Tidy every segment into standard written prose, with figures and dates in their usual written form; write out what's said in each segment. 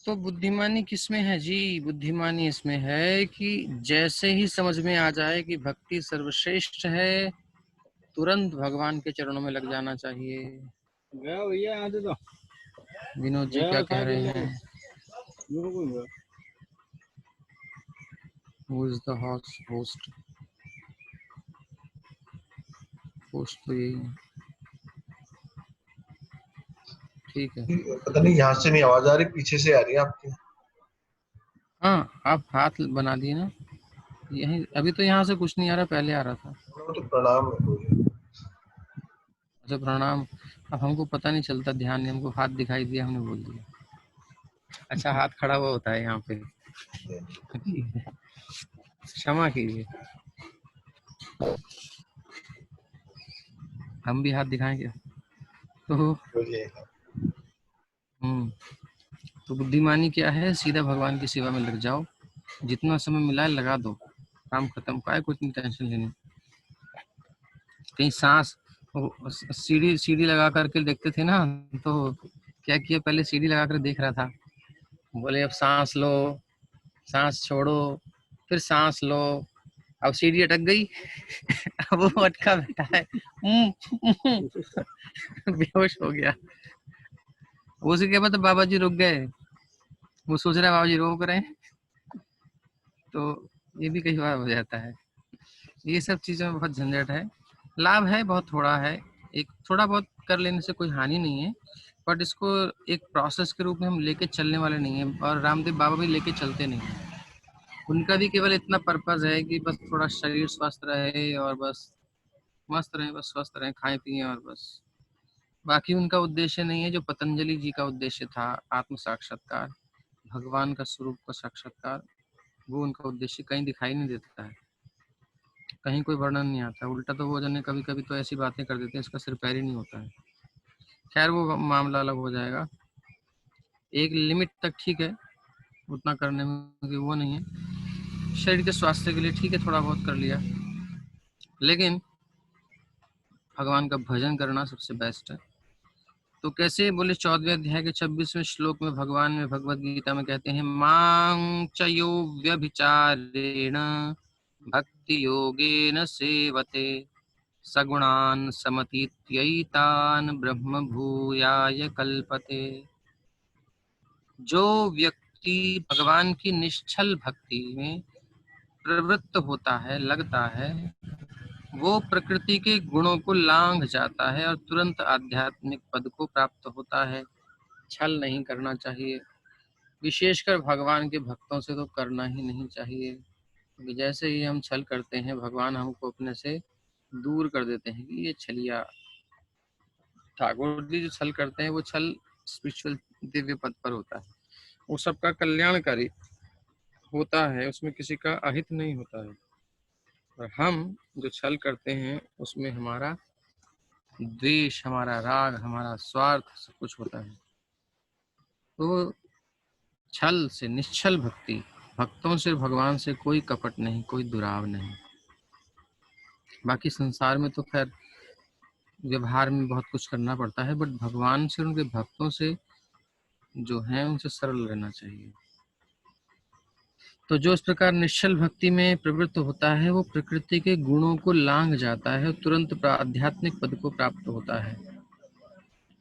तो बुद्धिमानी किसमें है जी? बुद्धिमानी इसमें है कि जैसे ही समझ में आ जाए कि भक्ति सर्वश्रेष्ठ है, तुरंत भगवान के चरणों में लग जाना चाहिए। गया भैया यहाँ से तो विनोद जी क्या कह रहे हैं? Who is the host? Host तो यही है। ठीक है, पता नहीं यहाँ से नहीं आवाज आ रही, पीछे से आ रही है आपकी। हाँ आप हाथ बना दिए ना, यही अभी तो यहाँ से कुछ नहीं आ रहा, पहले आ रहा था। तो प्रणाम है। अच्छा प्रणाम। अब हमको पता नहीं चलता, ध्यान नहीं, हमको हाथ दिखाई दिया, हमने बोल दिया। अच्छा हाथ खड़ा हुआ होता है यहाँ पे। क्षमा कीजिए, हम भी हाथ दिखाएंगे तो। तो बुद्धिमानी क्या है? सीधा भगवान की सेवा में लग जाओ, जितना समय मिला है लगा दो, काम खत्म। काय कुछ नहीं टेंशन लेनी। कहीं सांस सीढ़ी लगा करके देखते थे ना, तो क्या किया, पहले सीढ़ी लगा कर देख रहा था, बोले अब सांस लो, सांस छोड़ो, फिर सांस लो, अब सीढ़ी अटक गई। अब वो अटका बैठा है, बेहोश हो गया। उसके क्या मतलब, बाबा जी रुक गए, वो सोच रहा है बाबा जी रोक रहे हैं, तो ये भी कई बार हो जाता है। ये सब चीज़ों में बहुत झंझट है। लाभ है बहुत थोड़ा है, एक थोड़ा बहुत कर लेने से कोई हानि नहीं है, बट इसको एक प्रोसेस के रूप में हम लेके चलने वाले नहीं है, और रामदेव बाबा भी लेके चलते नहीं हैं। उनका भी केवल इतना पर्पस है कि बस थोड़ा शरीर स्वस्थ रहे और बस मस्त रहे, बस स्वस्थ रहे, खाएं पिए और बस। बाकी उनका उद्देश्य नहीं है जो पतंजलि जी का उद्देश्य था, आत्म साक्षात्कार, भगवान का स्वरूप का साक्षात्कार, वो उनका उद्देश्य कहीं दिखाई नहीं देता है, कहीं कोई वर्णन नहीं आता। उल्टा तो वो जने कभी कभी तो ऐसी बातें कर देते हैं इसका सिर पैर ही नहीं होता है। खैर वो मामला अलग हो जाएगा, एक लिमिट तक ठीक है, उतना करने में कि वो नहीं है। शरीर के स्वास्थ्य के लिए ठीक है, थोड़ा बहुत कर लिया, लेकिन भगवान का भजन करना सबसे बेस्ट है। तो कैसे बोले, 14वें अध्याय के 26वें श्लोक में भगवान में भगवद गीता में कहते हैं, मां च यो व्यभिचारेण भक्ति योगेन सेवते सगुणान समतीत्यैतान ब्रह्म भूयाय कल्पते। जो व्यक्ति भगवान की निश्चल भक्ति में प्रवृत्त होता है, लगता है, वो प्रकृति के गुणों को लांघ जाता है और तुरंत आध्यात्मिक पद को प्राप्त होता है। छल नहीं करना चाहिए, विशेषकर भगवान के भक्तों से तो करना ही नहीं चाहिए, क्योंकि जैसे ही हम छल करते हैं भगवान हमको अपने से दूर कर देते हैं कि ये छलिया। ठाकुर जी जो छल करते हैं वो छल स्पिरिचुअल दिव्य पद पर होता है, वो सबका कल्याणकारी होता है, उसमें किसी का अहित नहीं होता है। और हम जो छल करते हैं उसमें हमारा द्वेष, हमारा राग, हमारा स्वार्थ सब कुछ होता है। तो छल से निश्चल भक्ति, भक्तों से भगवान से कोई कपट नहीं, कोई दुराव नहीं। बाकी संसार में तो खैर व्यवहार में बहुत कुछ करना पड़ता है, बट भगवान से, उनके भक्तों से जो है उनसे सरल रहना चाहिए। तो जो इस प्रकार निश्चल भक्ति में प्रवृत्त होता है वो प्रकृति के गुणों को लांघ जाता है और तुरंत आध्यात्मिक पद को प्राप्त होता है।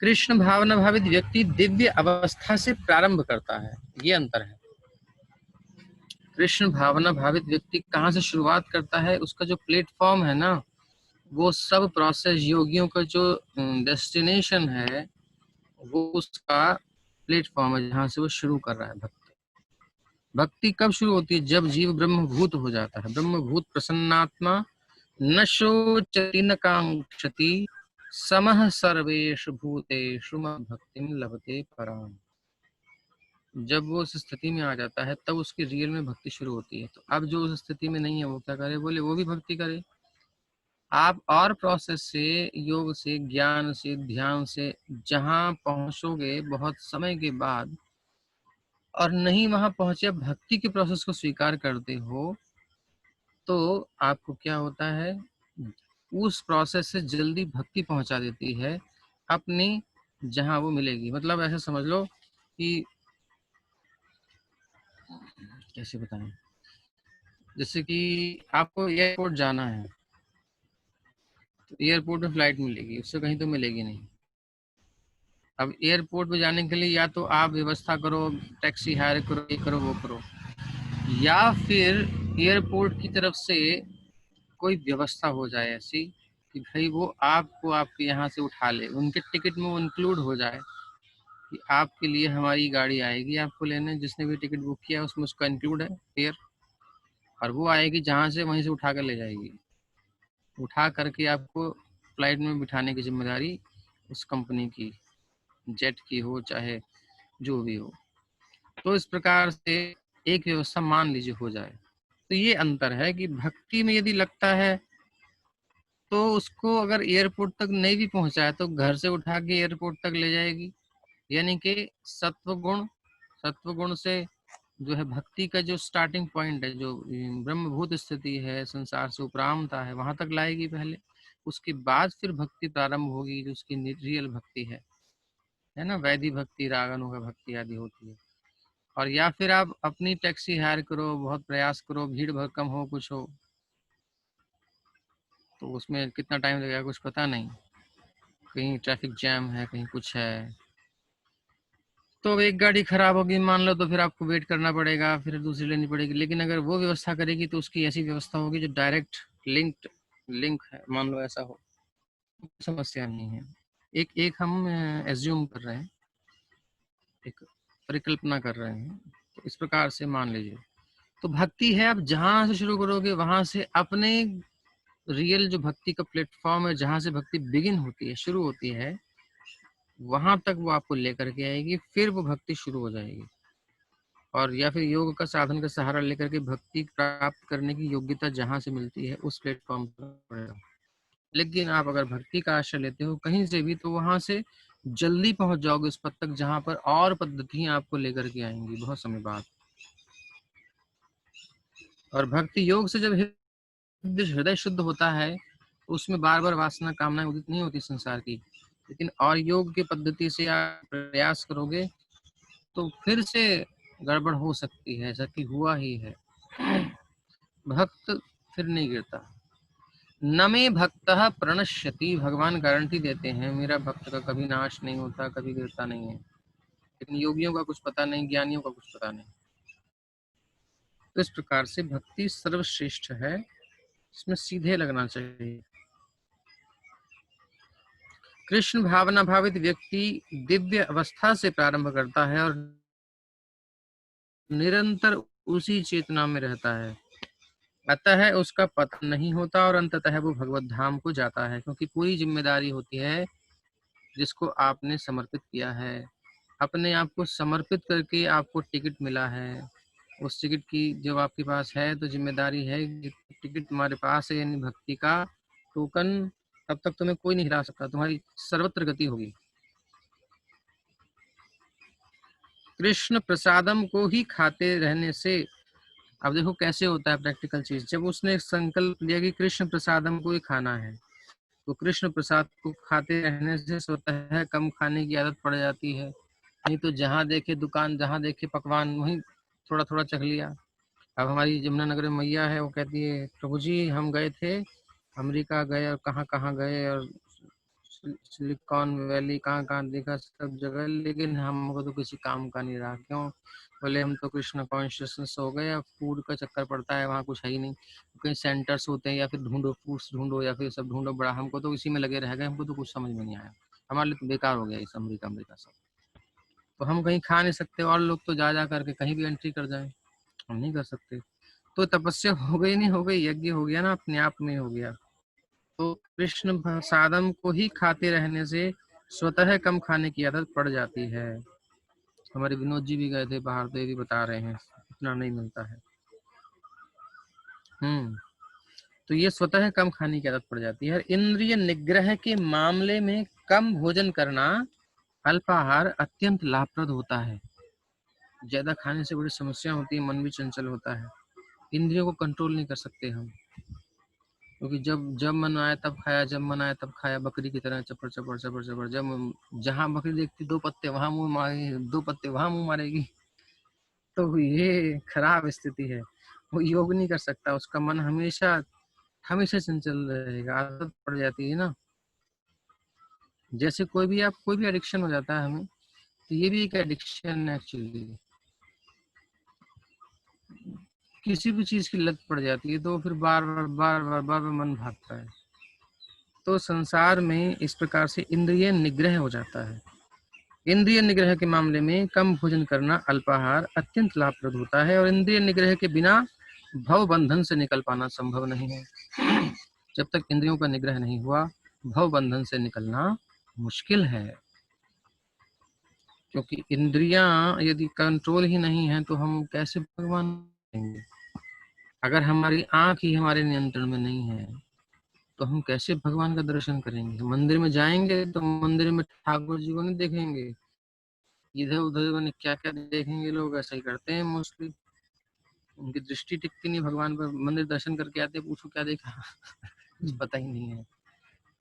कृष्ण भावना भावित व्यक्ति दिव्य अवस्था से प्रारंभ करता है, ये अंतर है। कृष्ण भावना भावित व्यक्ति कहाँ से शुरुआत करता है, उसका जो प्लेटफॉर्म है ना, वो सब प्रोसेस योगियों का जो डेस्टिनेशन है वो उसका प्लेटफॉर्म है जहाँ से वो शुरू कर रहा है भक्ति। भक्ति कब शुरू होती है? जब जीव ब्रह्मभूत हो जाता है। ब्रह्मभूत प्रसन्नात्मा न शोचति न कांक्षति समः सर्वेषु भूतेषु भक्तिं लभते पराम। जब वो उस स्थिति में आ जाता है तब उसकी रियल में भक्ति शुरू होती है। तो अब जो उस स्थिति में नहीं है वो क्या करे? बोले वो भी भक्ति करे। आप और प्रोसेस से, योग से, ज्ञान से, ध्यान से जहां पहुंचोगे बहुत समय के बाद, और नहीं वहां पहुंचे भक्ति के प्रोसेस को स्वीकार करते हो, तो आपको क्या होता है, उस प्रोसेस से जल्दी भक्ति पहुंचा देती है अपनी जहां वो मिलेगी। मतलब ऐसे समझ लो कि कैसे बताएं, जैसे कि आपको एयरपोर्ट जाना है तो एयरपोर्ट में फ्लाइट मिलेगी, उससे कहीं तो मिलेगी नहीं। अब एयरपोर्ट पे जाने के लिए या तो आप व्यवस्था करो, टैक्सी हायर करो, ये करो वो करो, या फिर एयरपोर्ट की तरफ से कोई व्यवस्था हो जाए ऐसी कि भाई वो आपको आपके यहाँ से उठा ले, उनके टिकट में वो इंक्लूड हो जाए कि आपके लिए हमारी गाड़ी आएगी आपको लेने, जिसने भी टिकट बुक किया उसमें उसका इंक्लूड है फेयर, और वो आएगी जहाँ से वहीं से उठा कर ले जाएगी, उठा करके आपको फ्लाइट में बिठाने की जिम्मेदारी उस कंपनी की, जेट की हो चाहे जो भी हो। तो इस प्रकार से एक व्यवस्था मान लीजिए हो जाए। तो ये अंतर है कि भक्ति में यदि लगता है तो उसको अगर एयरपोर्ट तक नहीं भी पहुंचाए तो घर से उठा के एयरपोर्ट तक ले जाएगी। यानी कि सत्व गुण से जो है भक्ति का जो स्टार्टिंग पॉइंट है, जो ब्रह्मभूत स्थिति है, संसार से उपरामता है, वहां तक लाएगी पहले, उसके बाद फिर भक्ति प्रारंभ होगी जो उसकी रियल भक्ति है ना, वैधि भक्ति, रागानुगा भक्ति आदि होती है। और या फिर आप अपनी टैक्सी हायर करो, बहुत प्रयास करो, भीड़ भड़कम हो, कुछ हो, तो उसमें कितना टाइम लगेगा कुछ पता नहीं, कहीं ट्रैफिक जैम है, कहीं कुछ है, तो अब एक गाड़ी खराब होगी मान लो तो फिर आपको वेट करना पड़ेगा, फिर दूसरी लेनी पड़ेगी। लेकिन अगर वो व्यवस्था करेगी तो उसकी ऐसी व्यवस्था होगी जो डायरेक्ट लिंक है, मान लो ऐसा हो, समस्या नहीं है। एक एक हम एज्यूम कर रहे हैं, एक परिकल्पना कर रहे हैं, तो इस प्रकार से मान लीजिए। तो भक्ति है, आप जहां से शुरू करोगे वहां से अपने रियल जो भक्ति का प्लेटफॉर्म है, जहां से भक्ति बिगिन होती है, शुरू होती है, वहां तक वो आपको लेकर के आएगी, फिर वो भक्ति शुरू हो जाएगी। और या फिर योग का साधन का सहारा लेकर के भक्ति प्राप्त करने की योग्यता जहां से मिलती है उस प्लेटफॉर्म पर पड़ेगा। लेकिन आप अगर भक्ति का आश्रय लेते हो कहीं से भी तो वहां से जल्दी पहुंच जाओगे उस पद तक जहां पर और पद्धतियां आपको लेकर के आएंगी बहुत समय बाद। और भक्ति योग से जब हृदय शुद्ध होता है उसमें बार बार वासना कामनाएं उदित नहीं होती संसार की। लेकिन और योग की पद्धति से आप प्रयास करोगे तो फिर से गड़बड़ हो सकती है, ऐसा कि हुआ ही है। भक्त फिर नहीं गिरता। न में भक्त प्रणश्यति, भगवान गारंटी देते हैं मेरा भक्त का कभी नाश नहीं होता, कभी गिरता नहीं है। लेकिन योगियों का कुछ पता नहीं, ज्ञानियों का कुछ पता नहीं। तो इस प्रकार से भक्ति सर्वश्रेष्ठ है, इसमें सीधे लगना चाहिए। कृष्ण भावना भावित व्यक्ति दिव्य अवस्था से प्रारंभ करता है और निरंतर उसी चेतना में रहता है, अतः उसका पतन नहीं होता और अंततः वो भगवत धाम को जाता है, क्योंकि पूरी जिम्मेदारी होती है जिसको आपने समर्पित किया है। अपने आप को समर्पित करके आपको टिकट मिला है, उस टिकट की जब आपके पास है तो जिम्मेदारी है, टिकट तुम्हारे पास है यानी भक्ति का टोकन, तब तक तुम्हें कोई नहीं हिला सकता, तुम्हारी सर्वत्र गति होगी। कृष्ण प्रसादम को ही खाते रहने से, अब देखो कैसे होता है प्रैक्टिकल चीज, जब उसने संकल्प लिया कि कृष्ण प्रसादम को ही खाना है तो कृष्ण प्रसाद को खाते रहने से स्वतः कम खाने की आदत पड़ जाती है। नहीं तो जहाँ देखे दुकान, जहाँ देखे पकवान, वहीं थोड़ा थोड़ा चख लिया। अब हमारी यमुनानगर में मैया है, वो कहती है प्रभु जी हम गए थे अमेरिका, गए और कहाँ कहाँ गए और सिलिकॉन वैली कहाँ कहाँ देखा सब जगह, लेकिन हमको तो किसी काम का नहीं रहा। क्यों? बोले हम तो कृष्ण कॉन्शियसनेस हो गए, अब फूड का चक्कर पड़ता है, वहाँ कुछ है ही नहीं, कहीं सेंटर्स होते हैं या फिर ढूंढो फूड्स ढूंढो या फिर सब ढूंढो, बड़ा हमको तो इसी में लगे रह गए, हमको तो कुछ समझ में नहीं आया, हमारे लिए तो बेकार हो गया इस अमेरिका अमेरिका सब, तो हम कहीं खा नहीं सकते, और लोग तो जा करके कहीं भी एंट्री कर जाए, हम नहीं कर सकते। तो तपस्या हो गई, नहीं हो गई, यज्ञ हो गया ना, अपने आप में हो गया। तो कृष्ण प्रसादम को ही खाते रहने से स्वतः कम खाने की आदत पड़ जाती है। हमारे विनोद जी भी गए थे बाहर, तो ये भी बता रहे हैं इतना नहीं मिलता है। तो ये स्वतः कम खाने की आदत पड़ जाती है। इंद्रिय निग्रह के मामले में कम भोजन करना, अल्पाहार अत्यंत लाभप्रद होता है। ज्यादा खाने से बड़ी समस्या होती है, मन भी चंचल होता है, इंद्रियों को कंट्रोल नहीं कर सकते हम, क्योंकि जब जब मन आया तब खाया, जब मन आया तब खाया, बकरी की तरह चपर चपर चपर चपर, जब जहाँ बकरी देखती दो पत्ते वहां मुंह मारेगी, दो पत्ते वहां मुंह मारेगी। तो ये खराब स्थिति है, वो योग नहीं कर सकता, उसका मन हमेशा हमेशा चंचल रहेगा, आदत पड़ जाती है ना। जैसे कोई भी एडिक्शन हो जाता है हमें, तो ये भी एक एडिक्शन है एक्चुअली। किसी भी चीज की लत पड़ जाती है तो फिर बार बार मन भागता है। तो संसार में इस प्रकार से इंद्रिय निग्रह हो जाता है। इंद्रिय निग्रह के मामले में कम भोजन करना, अल्पाहार अत्यंत लाभप्रद होता है, और इंद्रिय निग्रह के बिना भव बंधन से निकल पाना संभव नहीं है। जब तक इंद्रियों का निग्रह नहीं हुआ, भव बंधन से निकलना मुश्किल है। क्योंकि इंद्रियां यदि कंट्रोल ही नहीं है तो हम कैसे भगवान करेंगे। अगर हमारी आंख ही हमारे नियंत्रण में नहीं है तो हम कैसे भगवान का दर्शन करेंगे। मंदिर में जाएंगे तो मंदिर में ठाकुर जी को नहीं देखेंगे, इधर उधर क्या क्या देखेंगे। लोग ऐसा ही करते हैं मोस्टली, उनकी दृष्टि टिकती नहीं भगवान पर। मंदिर दर्शन करके आते, पूछो क्या देखा कुछ पता ही नहीं है।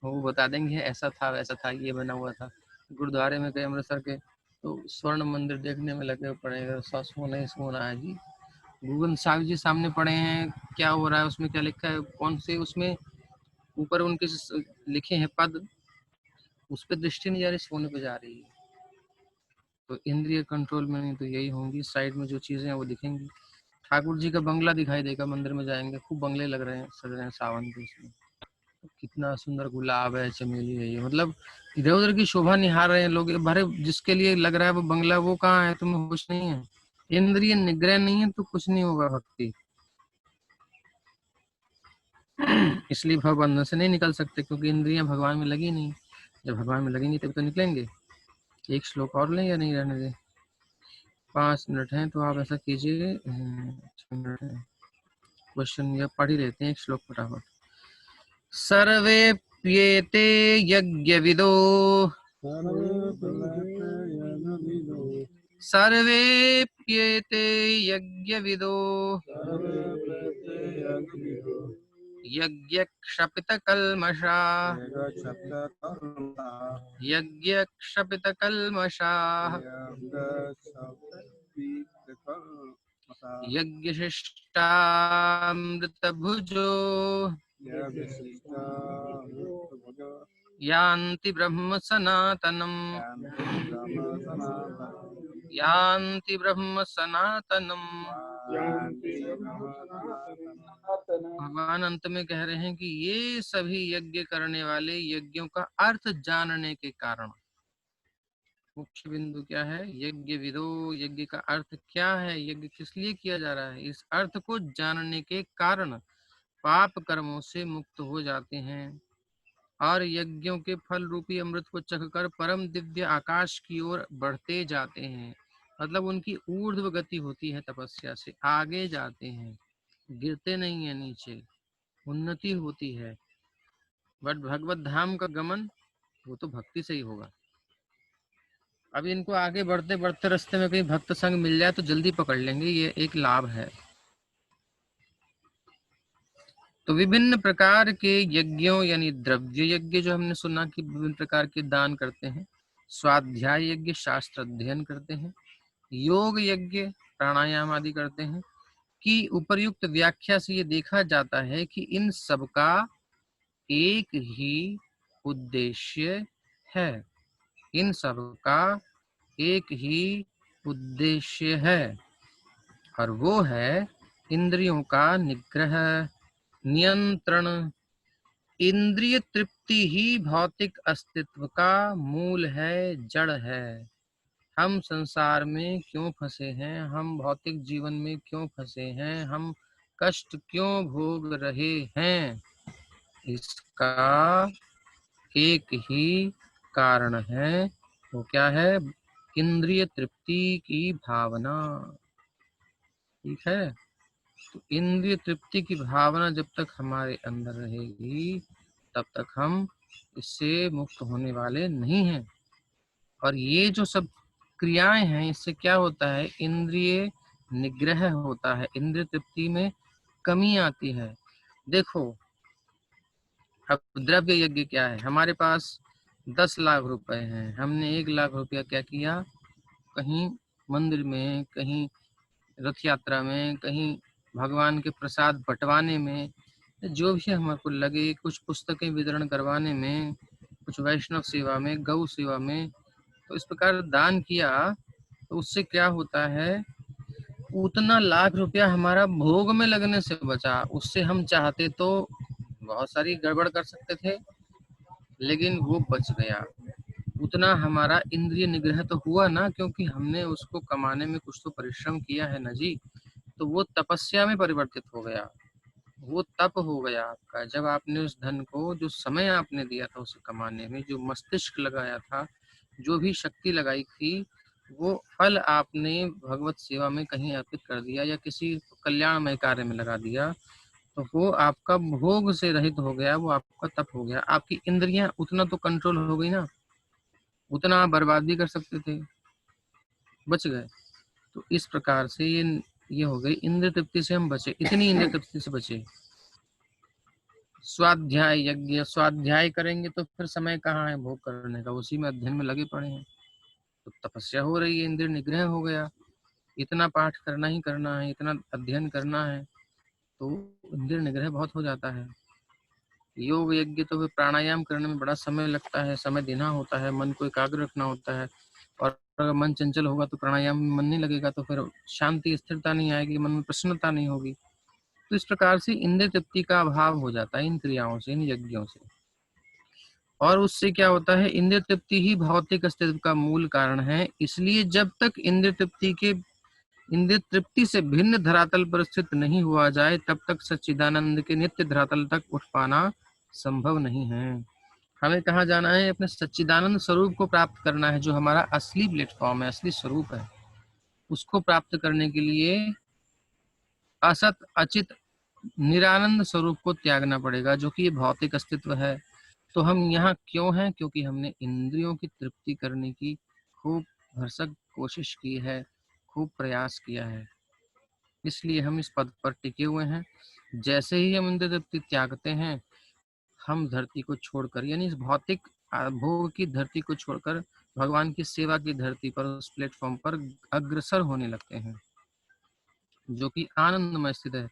वो बता देंगे ऐसा था वैसा था, ये बना हुआ था। गुरुद्वारे में गए अमृतसर के, तो स्वर्ण मंदिर देखने में लगे पड़े, सोना ही सोना है जी। गूगल साहब जी सामने पड़े हैं, क्या हो रहा है उसमें, क्या लिखा है, कौन से उसमें ऊपर उनके लिखे हैं पद, उस पर दृष्टि नहीं जा रही, सोने पे जा रही है। तो इंद्रिय कंट्रोल में नहीं तो यही होंगी, साइड में जो चीजें हैं वो दिखेंगी। ठाकुर जी का बंगला दिखाई देगा, मंदिर में जाएंगे, खूब बंगले लग रहे हैं, सज रहे हैं सावन के उसमें, कितना सुंदर गुलाब है, चमेली है, ये मतलब इधर उधर की शोभा निहार रहे हैं लोग। भरे जिसके लिए लग रहा है वो बंगला, वो कहाँ है, तुम्हें होश नहीं है। इंद्रिय निग्रह नहीं है तो कुछ नहीं होगा भक्ति। इसलिए भव बंधन से नहीं निकल सकते, क्योंकि इंद्रियां भगवान में लगी नहीं। जब भगवान में लगेंगी तभी तो निकलेंगे। एक श्लोक और लें या नहीं रहने दें? 5 मिनट हैं तो आप ऐसा कीजिए, 6 मिनट है, क्वेश्चन या पढ़ ही लेते हैं एक श्लोक फटाफट। सर्वेप्येते यज्ञविदो सर्वेप्येते यज्ञविदो यज्ञक्षपितकल्मषा यज्ञशिष्टामृतभुजो यान्ति ब्रह्म सनातनम् यान्ति ब्रह्म सनातनम्। भगवान अंत में कह रहे हैं कि ये सभी यज्ञ करने वाले यज्ञों का अर्थ जानने के कारण, मुख्य बिंदु क्या है, यज्ञ विदो, यज्ञ का अर्थ क्या है, यज्ञ किस लिए किया जा रहा है, इस अर्थ को जानने के कारण पाप कर्मों से मुक्त हो जाते हैं और यज्ञों के फल रूपी अमृत को चखकर परम दिव्य आकाश की ओर बढ़ते जाते हैं। मतलब उनकी ऊर्ध्व गति होती है, तपस्या से आगे जाते हैं, गिरते नहीं है नीचे, उन्नति होती है। बट भगवत धाम का गमन वो तो भक्ति से ही होगा। अब इनको आगे बढ़ते बढ़ते रास्ते में कहीं भक्त संग मिल जाए तो जल्दी पकड़ लेंगे, ये एक लाभ है। तो विभिन्न प्रकार के यज्ञों यानी द्रव्य यज्ञ जो हमने सुना कि विभिन्न प्रकार के दान करते हैं, स्वाध्याय यज्ञ शास्त्र अध्ययन करते हैं, योग यज्ञ प्राणायाम आदि करते हैं, कि उपर्युक्त व्याख्या से ये देखा जाता है कि इन सब का एक ही उद्देश्य है। इन सब का एक ही उद्देश्य है और वो है इंद्रियों का निग्रह, नियंत्रण। इंद्रिय तृप्ति ही भौतिक अस्तित्व का मूल है, जड़ है। हम संसार में क्यों फंसे हैं, हम भौतिक जीवन में क्यों फंसे हैं, हम कष्ट क्यों भोग रहे हैं, इसका एक ही कारण है। वो क्या है? इंद्रिय तृप्ति की भावना। ठीक है, तो इंद्रिय तृप्ति की भावना जब तक हमारे अंदर रहेगी तब तक हम इससे मुक्त होने वाले नहीं हैं। और ये जो सब क्रियाएं हैं, इससे क्या होता है, इंद्रिय निग्रह होता है, इंद्रिय तृप्ति में कमी आती है। देखो अब द्रव्य यज्ञ क्या है, हमारे पास 10 लाख रुपए हैं, हमने 1 लाख रुपया क्या किया, कहीं मंदिर में, कहीं रथ यात्रा में, कहीं भगवान के प्रसाद बंटवाने में, जो भी हमारे को लगे, कुछ पुस्तकें वितरण करवाने में, कुछ वैष्णव सेवा में, गौ सेवा में, तो इस प्रकार दान किया तो उससे क्या होता है, उतना लाख रुपया हमारा भोग में लगने से बचा। उससे हम चाहते तो बहुत सारी गड़बड़ कर सकते थे, लेकिन वो बच गया। उतना हमारा इंद्रिय निग्रह तो हुआ ना, क्योंकि हमने उसको कमाने में कुछ तो परिश्रम किया है ना जी। तो वो तपस्या में परिवर्तित हो गया, वो तप हो गया आपका। जब आपने उस धन को, जो समय आपने दिया था उसे कमाने में, जो मस्तिष्क लगाया था, जो भी शक्ति लगाई थी, वो फल आपने भगवत सेवा में कहीं अर्पित कर दिया या किसी कल्याणमय कार्य में लगा दिया, तो वो आपका भोग से रहित हो गया, वो आपका तप हो गया। आपकी इंद्रियां उतना तो कंट्रोल हो गई ना, उतना आप बर्बाद भी कर सकते थे, बच गए। तो इस प्रकार से ये हो गई इंद्र तृप्ति से हम बचे, इतनी इंद्र तृप्ति से बचे। स्वाध्याय यज्ञ, स्वाध्याय करेंगे तो फिर समय कहाँ है भोग करने का, उसी में अध्ययन में लगे पड़े हैं। तो तपस्या हो रही है, इंद्रिय निग्रह हो गया, इतना पाठ करना ही करना है, इतना अध्ययन करना है, तो इंद्रिय निग्रह बहुत हो जाता है। योग यज्ञ तो फिर प्राणायाम करने में बड़ा समय लगता है, समय देना होता है, मन को एकाग्र रखना होता है, और अगर मन चंचल होगा तो प्राणायाम में मन नहीं लगेगा, तो फिर शांति स्थिरता नहीं आएगी, मन में प्रसन्नता नहीं होगी। तो इस प्रकार से इंद्रिय तृप्ति का अभाव हो जाता है इन क्रियाओं से, इन यज्ञों से। और उससे क्या होता है, इंद्रिय तृप्ति ही भौतिक अस्तित्व का मूल कारण है। इसलिए जब तक इंद्रिय तृप्ति से भिन्न धरातल पर स्थित नहीं हुआ जाए, तब तक सच्चिदानंद के नित्य धरातल तक उठ पाना संभव नहीं है। हमें कहाँ जाना है, अपने सच्चिदानंद स्वरूप को प्राप्त करना है, जो हमारा असली प्लेटफॉर्म है, असली स्वरूप है। उसको प्राप्त करने के लिए असत अचित निरानंद स्वरूप को त्यागना पड़ेगा, जो कि ये भौतिक अस्तित्व है। तो हम यहाँ क्यों हैं, क्योंकि हमने इंद्रियों की तृप्ति करने की खूब भरसक कोशिश की है, खूब प्रयास किया है, इसलिए हम इस पद पर टिके हुए हैं। जैसे ही हम इंद्रिय तृप्ति त्यागते हैं, हम धरती को छोड़कर, यानी इस भौतिक भोग की धरती को छोड़कर भगवान की सेवा की धरती पर, उस प्लेटफॉर्म पर अग्रसर होने लगते हैं, जो कि आनंद में स्थित है,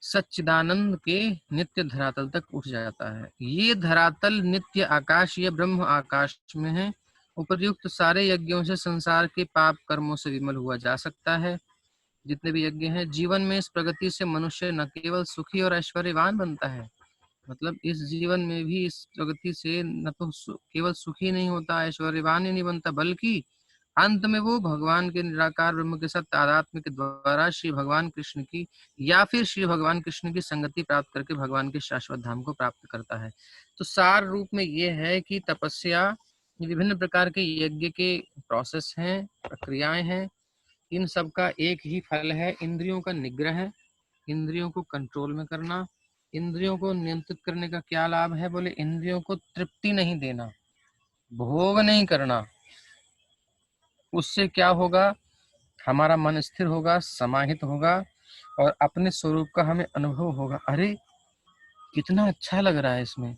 सच्चिदानंद के नित्य धरातल तक उठ जाता है। ये धरातल नित्य आकाश या ब्रह्म आकाश में है। उपर्युक्त सारे यज्ञों से संसार के पाप कर्मों से विमल हुआ जा सकता है। जितने भी यज्ञ हैं, जीवन में इस प्रगति से मनुष्य न केवल सुखी और ऐश्वर्यवान बनता है, मतलब इस जीवन में भी इस प्रगति से न तो केवल सुखी नहीं होता, ऐश्वर्यवान ही नहीं बनता, बल्कि अंत में वो भगवान के निराकार ब्रह्म के साथ तादात्म्य के द्वारा श्री भगवान कृष्ण की या फिर श्री भगवान कृष्ण की संगति प्राप्त करके भगवान के शाश्वत धाम को प्राप्त करता है। तो सार रूप में ये है कि तपस्या, विभिन्न प्रकार के यज्ञ के प्रोसेस हैं, प्रक्रियाएं हैं, इन सब का एक ही फल है, इंद्रियों का निग्रह, इंद्रियों को कंट्रोल में करना। इंद्रियों को नियंत्रित करने का क्या लाभ है, बोले इंद्रियों को तृप्ति नहीं देना, भोग नहीं करना। उससे क्या होगा, हमारा मन स्थिर होगा, समाहित होगा, और अपने स्वरूप का हमें अनुभव होगा। अरे कितना अच्छा लग रहा है इसमें।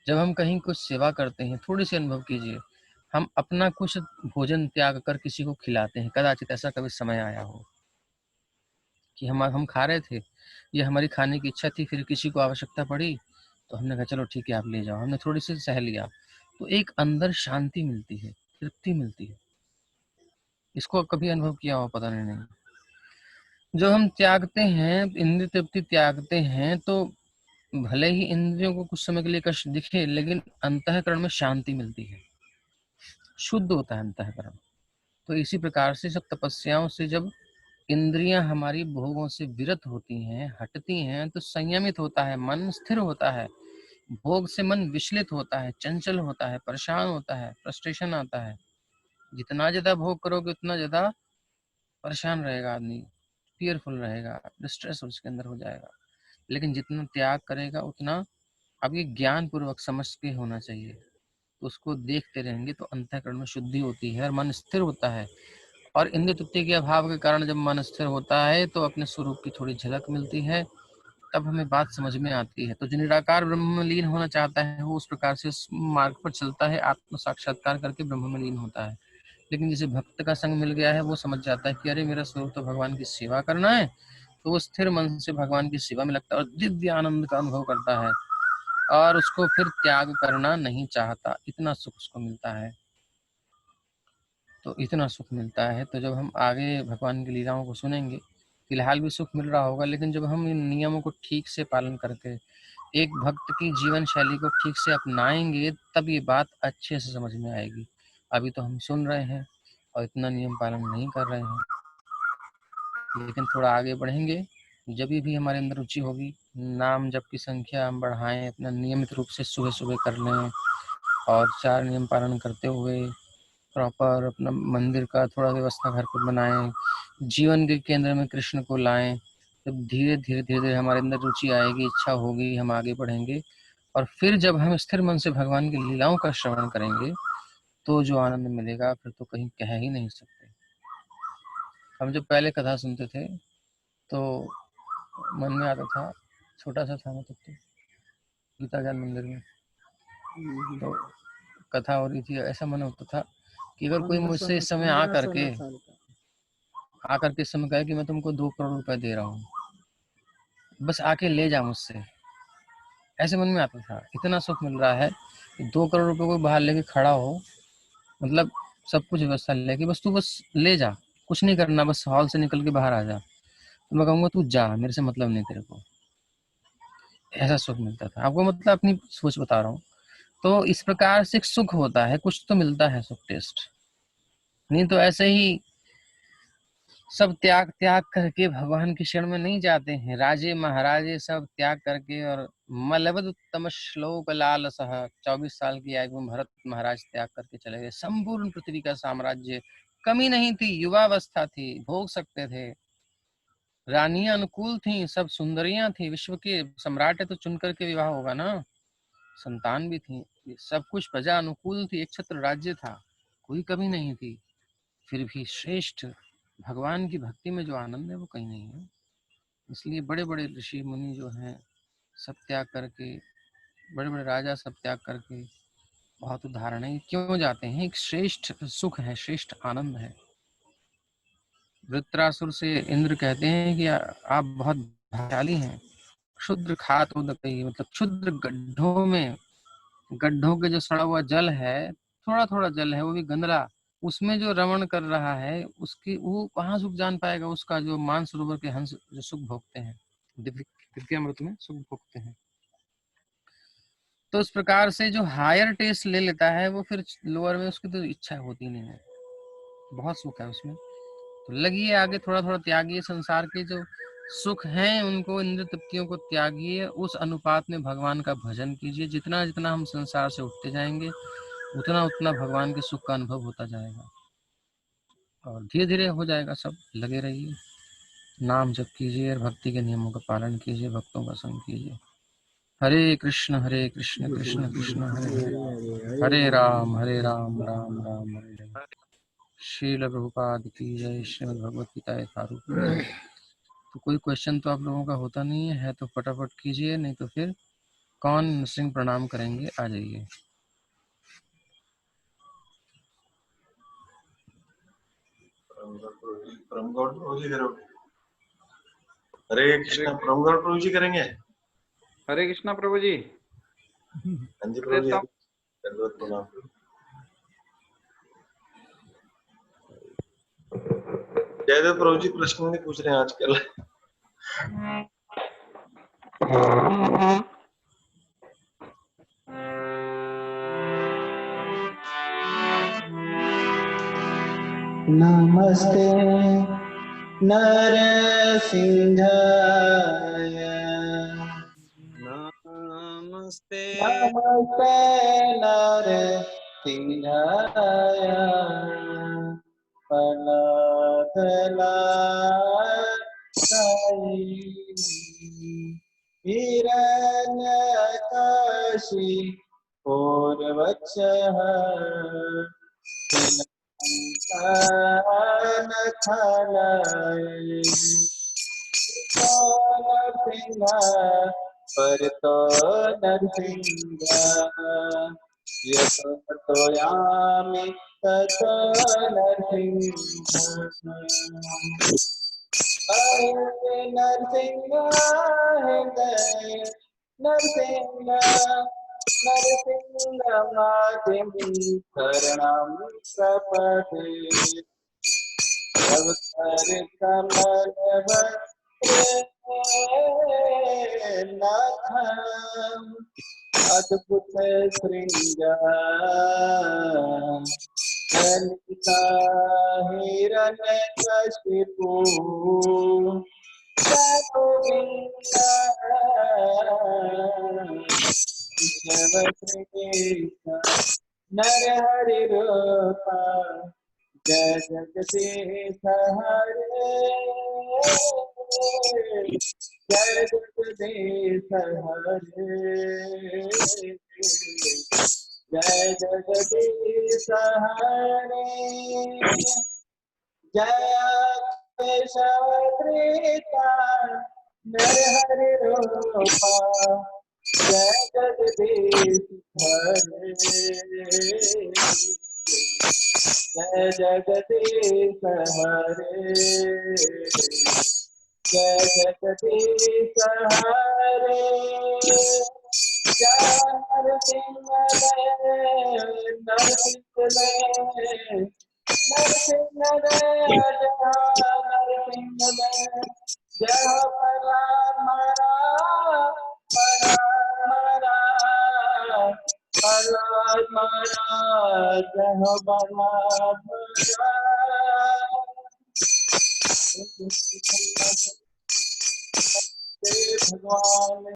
जब हम कहीं कुछ सेवा करते हैं, थोड़ी सी अनुभव कीजिए, हम अपना कुछ भोजन त्याग कर किसी को खिलाते हैं। कदाचित ऐसा कभी समय आया हो कि हम खा रहे थे, ये हमारी खाने की इच्छा थी, फिर किसी को आवश्यकता पड़ी तो हमने कहा चलो ठीक है आप ले जाओ, हमने थोड़ी सी सह लिया, तो एक अंदर शांति मिलती है, तृप्ति मिलती है। इसको कभी अनुभव किया हो पता नहीं। जब हम त्यागते हैं, इंद्रिय तृप्ति त्यागते हैं, तो भले ही इंद्रियों को कुछ समय के लिए कष्ट दिखे, लेकिन अंतःकरण में शांति मिलती है, शुद्ध होता है अंतःकरण। तो इसी प्रकार से सब तपस्याओं से जब इंद्रियां हमारी भोगों से विरत होती हैं, हटती हैं, तो संयमित होता है, मन स्थिर होता है। भोग से मन विचलित होता है, चंचल होता है, परेशान होता है, फ्रस्ट्रेशन आता है। जितना ज्यादा भोग करोगे उतना ज्यादा परेशान रहेगा आदमी, फियरफुल रहेगा, डिस्ट्रेस उसके अंदर हो जाएगा। लेकिन जितना त्याग करेगा उतना, अब ये ज्ञान पूर्वक समझ के होना चाहिए, तो उसको देखते रहेंगे तो अंतःकरण में शुद्धि होती है और मन स्थिर होता है। और इंद्रिय तृप्ति के अभाव के कारण जब मन स्थिर होता है तो अपने स्वरूप की थोड़ी झलक मिलती है, तब हमें बात समझ में आती है। तो जो निराकार ब्रह्म में लीन होना चाहता है, वो उस प्रकार से उस मार्ग पर चलता है, आत्म साक्षात्कार करके ब्रह्म में लीन होता है। लेकिन जिसे भक्त का संग मिल गया है वो समझ जाता है कि अरे मेरा स्वरूप तो भगवान की सेवा करना है, तो वो स्थिर मन से भगवान की सेवा में लगता है और दिव्य आनंद का अनुभव करता है और उसको फिर त्याग करना नहीं चाहता। इतना सुख उसको मिलता है, तो इतना सुख मिलता है। तो जब हम आगे भगवान की लीलाओं को सुनेंगे, फिलहाल भी सुख मिल रहा होगा, लेकिन जब हम इन नियमों को ठीक से पालन करके एक भक्त की जीवन शैली को ठीक से अपनाएंगे, तब ये बात अच्छे से समझ में आएगी। अभी तो हम सुन रहे हैं और इतना नियम पालन नहीं कर रहे हैं, लेकिन थोड़ा आगे बढ़ेंगे, जब भी हमारे अंदर रुचि होगी, नाम जप की संख्या हम बढ़ाएं, अपना नियमित रूप से सुबह सुबह कर लें और 4 नियम पालन करते हुए प्रॉपर अपना मंदिर का थोड़ा व्यवस्था घर पर बनाएं, जीवन के केंद्र में कृष्ण को लाएं, तब धीरे धीरे धीरे धीरे हमारे अंदर रुचि आएगी, इच्छा होगी, हम आगे बढ़ेंगे। और फिर जब हम स्थिर मन से भगवान की लीलाओं का श्रवण करेंगे, तो जो आनंद मिलेगा फिर तो कहीं कह ही नहीं सकते। हम जब पहले कथा सुनते थे तो मन में आता था, छोटा सा था मैं तब तो, गीता ज्ञान मंदिर में तो कथा हो रही थी, ऐसा मन होता था कि अगर कोई मुझसे इस समय आकर के इस समय कहे कि मैं तुमको 2 करोड़ रुपए दे रहा हूँ, बस आके ले जा मुझसे, ऐसे मन में आता था। इतना सुख मिल रहा है कि 2 करोड़ रुपए कोई बाहर लेके खड़ा हो, मतलब सब कुछ व्यवस्था लेके, बस तू बस ले जा, कुछ नहीं करना, बस हॉल से निकल के बाहर आ जा, तो मैं कहूँगा तू जा, मेरे से मतलब नहीं तेरे को। ऐसा सुख मिलता था। आपको मतलब अपनी सोच बता रहा हूँ। तो इस प्रकार से सुख होता है, कुछ तो मिलता है सुख टेस्ट, नहीं तो ऐसे ही सब त्याग त्याग करके भगवान की शरण में नहीं जाते हैं। राजे महाराजे सब त्याग करके और मलबद उत्तम श्लोक लालसः 24 साल की आयु में भरत महाराज त्याग करके चले गए। संपूर्ण पृथ्वी का साम्राज्य, कमी नहीं थी, युवावस्था थी, भोग सकते थे, रानियां अनुकूल थी, सब सुंदरियां थी, विश्व के सम्राट है तो चुन करके विवाह होगा ना, संतान भी थी, सब कुछ प्रजा अनुकूल थी, एक छत्र राज्य था, कोई कमी नहीं थी। फिर भी श्रेष्ठ भगवान की भक्ति में जो आनंद है वो कहीं नहीं है। इसलिए बड़े बड़े ऋषि मुनि जो हैं सब त्याग करके, बड़े बड़े राजा सब त्याग करके बहुत उदाहरण क्यों जाते हैं? एक श्रेष्ठ सुख है, श्रेष्ठ आनंद है। वृत्रासुर से इंद्र कहते हैं कि आप बहुत भाग्यशाली हैं, क्षुद्र खात उदकई, मतलब क्षुद्र गड्ढों के जो सड़ा हुआ जल है, थोड़ा थोड़ा जल है, वो भी गंदला, उसमें जो रमण कर रहा है, उसकी वो कहाँ सुख जान पाएगा? उसका जो मानसरोवर के हंस जो सुख भोगते हैं, दिव्यामृत में सुख भोगते हैं। तो इस प्रकार से जो हायर टेस्ट ले लेता है वो फिर लोअर में उसकी तो इच्छा होती नहीं है, बहुत सुख है उसमें। तो लगिए आगे, थोड़ा थोड़ा त्यागिए संसार के जो सुख हैं उनको, इंद्र तृप्तियों को त्यागिए, उस अनुपात में भगवान का भजन कीजिए। जितना जितना हम संसार से उठते जाएंगे उतना उतना भगवान के सुख का अनुभव होता जाएगा और धीरे धीरे हो जाएगा सब। लगे रहिए, नाम जप कीजिए और भक्ति के नियमों का पालन कीजिए, भक्तों का संग कीजिए। हरे कृष्ण कृष्ण कृष्ण हरे हरे, हरे राम राम राम हरे हरे। श्रील प्रभुपाद की जय। श्रीमद् भगवत गीता यथारूप की जय। तो कोई क्वेश्चन तो आप लोगों का होता नहीं है तो फटाफट कीजिए, नहीं तो फिर कौन सिंह प्रणाम करेंगे? आ जाइए। परमगौड़ प्रभु जी करोगे? हरे कृष्णा परमगौड़ प्रभु जी करेंगे। हरे कृष्णा प्रभु जी। हाँ जी प्रभु जी, दंडवत प्रणाम। जयदेव प्रभु जी प्रश्न नहीं पूछ रहे हैं आजकल। नमस्ते नरसिंहाय, नमस्ते नमस्ते नरसिंहाय, पलकलाय हिरण्यकाशी पूर्वचः परतो नरसिंह यतो यामि ततो नरसिंह नरसिंह हृदय नरसिंह नरसिंहमादिं शरणं प्रपदे नाथम् अद्भुत श्रृंगार ललिता हिरण्यकशिपु गोविंदा नर हरि रूपा जय जगदीश हरे जय जगदीश हरे जय जगदीश हरे जय केशव प्रीता नर हरि रूपा जय जगदीश हरे जय जगदीश हरे जय जगदीश हरे जय नरसिंह नरसिंह नरसिंह जय परात्मरा परात्मरा परात्मरा जय परात्मरा भगवान